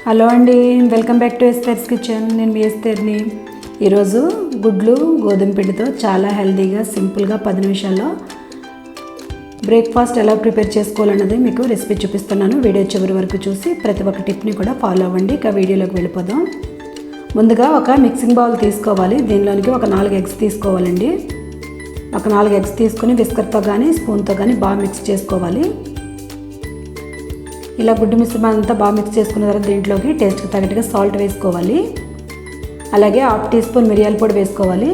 Hello అండి, welcome back to ఎస్తర్స్ kitchen. నేను మీ ఎస్తర్ని. ఈరోజు గుడ్లు గోధుమ పిండితో చాలా హెల్తీగా సింపుల్గా 10 నిమిషాల్లో బ్రేక్ఫాస్ట్ ఎలా ప్రిపేర్ చేసుకోవాలన్నది మీకు రెసిపీ చూపిస్తున్నాను. వీడియో చివరి వరకు చూసి ప్రతి ఒక్క టిప్ని కూడా ఫాలో అవ్వండి. ఇక వీడియోలోకి వెళ్ళిపోదాం. ముందుగా ఒక మిక్సింగ్ బౌల్ తీసుకోవాలి. దీనిలోనికి ఒక 4 ఎగ్స్ తీసుకోవాలండి. ఒక 4 ఎగ్స్ తీసుకుని విస్కర్తో కానీ స్పూన్తో కానీ బాగా మిక్స్ చేసుకోవాలి. ఇలా గుడ్డు మిశ్రమం అంతా బాగా మిక్స్ చేసుకున్న తర్వాత దీంట్లోకి టేస్ట్కి తగ్గట్టుగా సాల్ట్ వేసుకోవాలి. అలాగే 1/2 టీ స్పూన్ మిరియాల పొడి వేసుకోవాలి.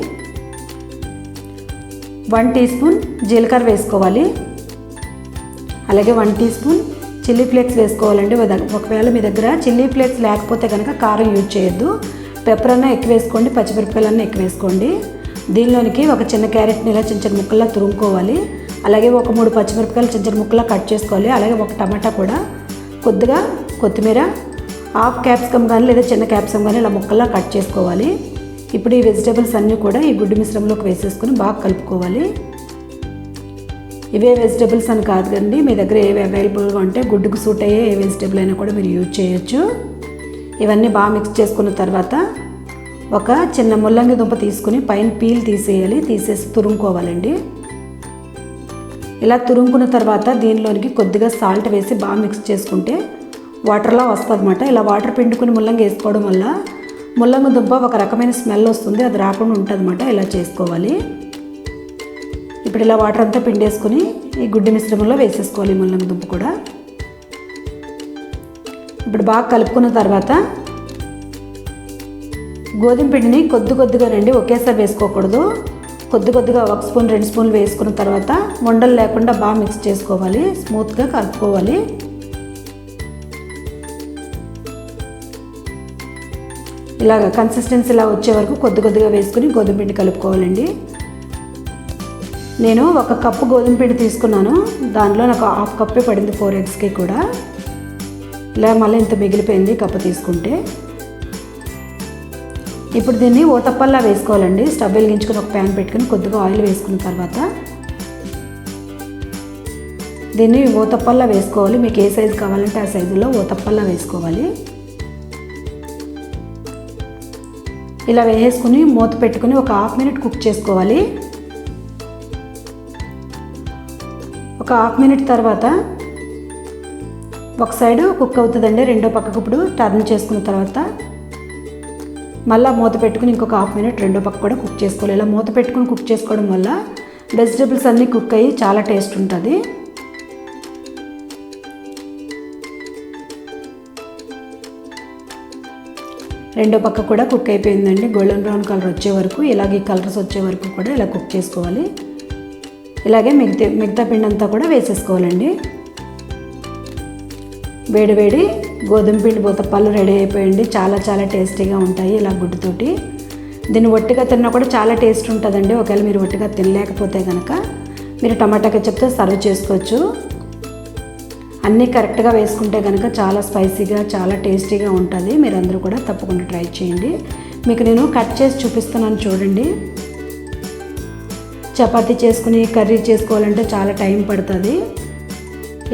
1 టీ స్పూన్ జీలకర్ర వేసుకోవాలి. అలాగే 1 టీ స్పూన్ చిల్లీ ఫ్లేక్స్ వేసుకోవాలండి. ఒకవేళ మీ దగ్గర చిల్లీ ఫ్లేక్స్ లేకపోతే కనుక కారం యూజ్ చేయొద్దు. పెప్పర్ అన్నా ఎక్కువ వేసుకోండి, పచ్చిమిరపకాయలన్నా ఎక్కువ వేసుకోండి. దీనిలోనికి ఒక చిన్న క్యారెట్ని ఇలా చిన్న చిన్న ముక్కల్లా తురుముకోవాలి. అలాగే ఒక 3 పచ్చిమిరపకాయలు చిన్న చిన్న ముక్కల్లా కట్ చేసుకోవాలి. అలాగే ఒక టమాటా కూడా, కొద్దిగా కొత్తిమీర, 1/2 క్యాప్సికమ్ కానీ లేదా చిన్న క్యాప్సికమ్ కానీ ఇలా ముక్కల్లా కట్ చేసుకోవాలి. ఇప్పుడు ఈ వెజిటేబుల్స్ అన్నీ కూడా ఈ గుడ్డు మిశ్రమంలోకి వేసేసుకుని బాగా కలుపుకోవాలి. ఇవే వెజిటేబుల్స్ అని కాదు కండి, మీ దగ్గర ఏవి అవైలబుల్గా ఉంటే గుడ్డుకు సూట్ అయ్యే ఏ వెజిటేబుల్ అయినా కూడా మీరు యూజ్ చేయొచ్చు. ఇవన్నీ బాగా మిక్స్ చేసుకున్న తర్వాత ఒక చిన్న ముల్లంగి దుంప తీసుకుని పైన పీల్ తీసేయాలి. తీసేసి తురుముకోవాలండి. ఇలా తురుముకున్న తర్వాత దీనిలోనికి కొద్దిగా సాల్ట్ వేసి బాగా మిక్స్ చేసుకుంటే వాటర్లా వస్తుంది అన్నమాట. ఇలా వాటర్ పిండుకుని ముల్లంగి వేసుకోవడం వల్ల ముల్లంగి దుంప ఒక రకమైన స్మెల్ వస్తుంది, అది రాకుండా ఉంటుంది అన్నమాట. ఇలా చేసుకోవాలి. ఇప్పుడు ఇలా వాటర్ అంతా పిండేసుకుని ఈ గుడ్డు మిశ్రమంలో వేసేసుకోవాలి ముల్లంగి దుంప కూడా. ఇప్పుడు బాగా కలుపుకున్న తర్వాత గోధుమ పిండిని కొద్దిగా రండి, ఒకేసారి వేసుకోకూడదు. కొద్దిగా 1 స్పూన్ 2 స్పూన్లు వేసుకున్న తర్వాత ఉండలు లేకుండా బాగా మిక్స్ చేసుకోవాలి. స్మూత్గా కలుపుకోవాలి. ఇలాగ కన్సిస్టెన్సీ ఇలా వచ్చే వరకు కొద్దిగా వేసుకుని గోధుమ పిండి కలుపుకోవాలండి. నేను 1 కప్పు గోధుమ పిండి తీసుకున్నాను. దానిలో నాకు 1/2 కప్పే పడింది 4 ఎగ్స్కి కూడా. ఇలా మళ్ళీ ఇంత మిగిలిపోయింది కప్పు తీసుకుంటే. ఇప్పుడు దీన్ని ఊతప్పల్లా వేసుకోవాలండి. స్టవ్ వెలిగించుకుని ఒక ప్యాన్ పెట్టుకుని కొద్దిగా ఆయిల్ వేసుకున్న తర్వాత దీన్ని ఊతప్పల్లా వేసుకోవాలి. మీకు ఏ సైజు కావాలంటే ఆ సైజులో ఊతప్పల్లా వేసుకోవాలి. ఇలా వేసుకుని మూత పెట్టుకుని ఒక 1/2 మినిట్ కుక్ చేసుకోవాలి. ఒక 1/2 మినిట్ తర్వాత ఒక సైడు కుక్ అవుతుందండి. రెండో పక్కకు ఇప్పుడు టర్న్ చేసుకున్న తర్వాత మళ్ళీ మూత పెట్టుకుని ఇంకొక 1/2 మినిట్ రెండో పక్క కూడా కుక్ చేసుకోవాలి. ఇలా మూత పెట్టుకుని కుక్ చేసుకోవడం వల్ల వెజిటేబుల్స్ అన్నీ కుక్ అయ్యి చాలా టేస్ట్ ఉంటుంది. రెండో పక్క కూడా కుక్ అయిపోయిందండి. గోల్డెన్ బ్రౌన్ కలర్ వచ్చే వరకు, ఇలాగే కలర్స్ వచ్చే వరకు కూడా ఇలా కుక్ చేసుకోవాలి. ఇలాగే మిగతా పిండి అంతా కూడా వేసేసుకోవాలండి. వేడి గోధుమ పిండి ఊతప్పాలు రెడీ అయిపోయింది. చాలా టేస్టీగా ఉంటాయి ఇలా గుడ్డుతోటి. దీన్ని ఒట్టిగా తిన్నా కూడా చాలా టేస్ట్ ఉంటుందండి. ఒకవేళ మీరు ఒట్టిగా తినలేకపోతే కనుక మీరు టమాటా కెచప్తో సర్వ్ చేసుకోవచ్చు. అన్నీ కరెక్ట్గా వేసుకుంటే కనుక చాలా స్పైసీగా చాలా టేస్టీగా ఉంటుంది. మీరు అందరూ కూడా తప్పకుండా ట్రై చేయండి. మీకు నేను కట్ చేసి చూపిస్తున్నాను చూడండి. చపాతీ చేసుకుని కర్రీ చేసుకోవాలంటే చాలా టైం పడుతుంది.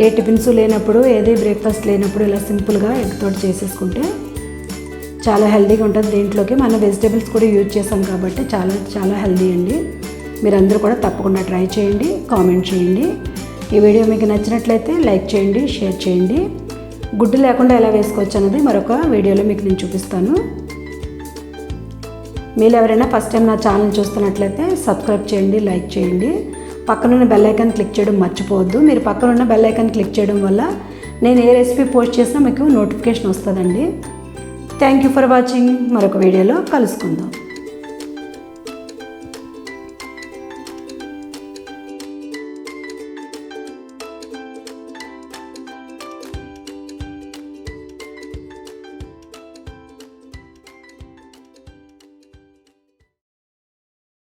ఏ టిఫిన్స్ లేనప్పుడు, ఏది బ్రేక్ఫాస్ట్ లేనప్పుడు ఇలా సింపుల్గా ఎగ్ తోటి చేసేసుకుంటే చాలా హెల్తీగా ఉంటుంది. దీంట్లోకి మన వెజిటేబుల్స్ కూడా యూజ్ చేసాం కాబట్టి చాలా హెల్తీ అండి. మీరందరూ కూడా తప్పకుండా ట్రై చేయండి, కామెంట్ చేయండి. ఈ వీడియో మీకు నచ్చినట్లయితే లైక్ చేయండి, షేర్ చేయండి. గుడ్డు లేకుండా ఎలా వేసుకోవచ్చు అన్నది మరొక వీడియోలో మీకు నేను చూపిస్తాను. మీరు ఎవరైనా ఫస్ట్ టైం నా ఛానల్ చూస్తున్నట్లయితే సబ్స్క్రైబ్ చేయండి, లైక్ చేయండి. పక్కనున్న బెల్ ఐకాన్ క్లిక్ చేయడం మర్చిపోవద్దు. మీరు పక్కనున్న బెల్ ఐకాన్ క్లిక్ చేయడం వల్ల నేను ఏ రెసిపీ పోస్ట్ చేసినా మీకు నోటిఫికేషన్ వస్తుందండి. Thank you for watching. మరొక వీడియోలో కలుసుకుందాం.